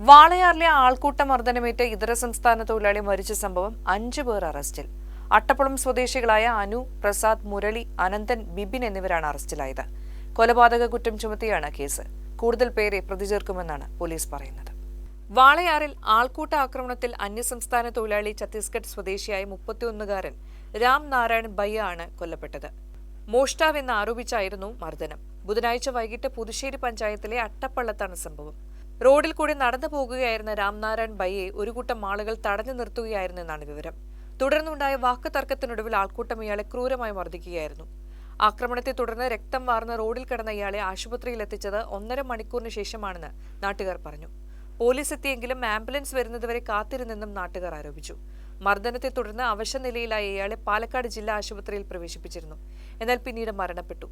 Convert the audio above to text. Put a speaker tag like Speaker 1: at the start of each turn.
Speaker 1: വാളയാറിലെ ആൾക്കൂട്ട മർദ്ദനമേറ്റ് ഇതര സംസ്ഥാന തൊഴിലാളി മരിച്ച സംഭവം 5 പേർ അറസ്റ്റിൽ. അട്ടപ്പുളം സ്വദേശികളായ അനു, പ്രസാദ്, മുരളി, അനന്തൻ, ബിബിൻ എന്നിവരാണ് അറസ്റ്റിലായത്. കൊലപാതക കുറ്റം ചുമത്തിയാണ് കേസ്. കൂടുതൽ പേരെ പ്രതി ചേർക്കുമെന്നാണ് പോലീസ് പറയുന്നത്. വാളയാറിൽ ആൾക്കൂട്ട ആക്രമണത്തിൽ അന്യസംസ്ഥാന തൊഴിലാളി ഛത്തീസ്ഗഡ് സ്വദേശിയായ 31-കാരൻ രാം നാരായൺ ബയ്യ ആണ് കൊല്ലപ്പെട്ടത്. മോഷ്ടാവെന്ന് ആരോപിച്ചായിരുന്നു മർദ്ദനം. ബുധനാഴ്ച വൈകിട്ട് പുതുശ്ശേരി പഞ്ചായത്തിലെ അട്ടപ്പള്ളത്താണ് സംഭവം. റോഡിൽ കൂടി നടന്നു പോകുകയായിരുന്ന രാംനാരായൺ ബയ്യെ ഒരു കൂട്ടം ആളുകൾ തടഞ്ഞു നിർത്തുകയായിരുന്നെന്നാണ് വിവരം. തുടർന്നുണ്ടായ വാക്ക് തർക്കത്തിനൊടുവിൽ ആൾക്കൂട്ടം ഇയാളെ ക്രൂരമായി മർദ്ദിക്കുകയായിരുന്നു. ആക്രമണത്തെ തുടർന്ന് രക്തം വാർന്ന് റോഡിൽ കിടന്ന ഇയാളെ ആശുപത്രിയിൽ എത്തിച്ചത് 1.5 മണിക്കൂറിന് ശേഷമാണെന്ന് നാട്ടുകാർ പറഞ്ഞു. പോലീസ് എത്തിയെങ്കിലും ആംബുലൻസ് വരുന്നതുവരെ കാത്തിരുന്നെന്നും നാട്ടുകാർ ആരോപിച്ചു. മർദ്ദനത്തെ തുടർന്ന് അവശനിലയിലായ ഇയാളെ പാലക്കാട് ജില്ലാ ആശുപത്രിയിൽ പ്രവേശിപ്പിച്ചിരുന്നു. എന്നാൽ പിന്നീട് മരണപ്പെട്ടു.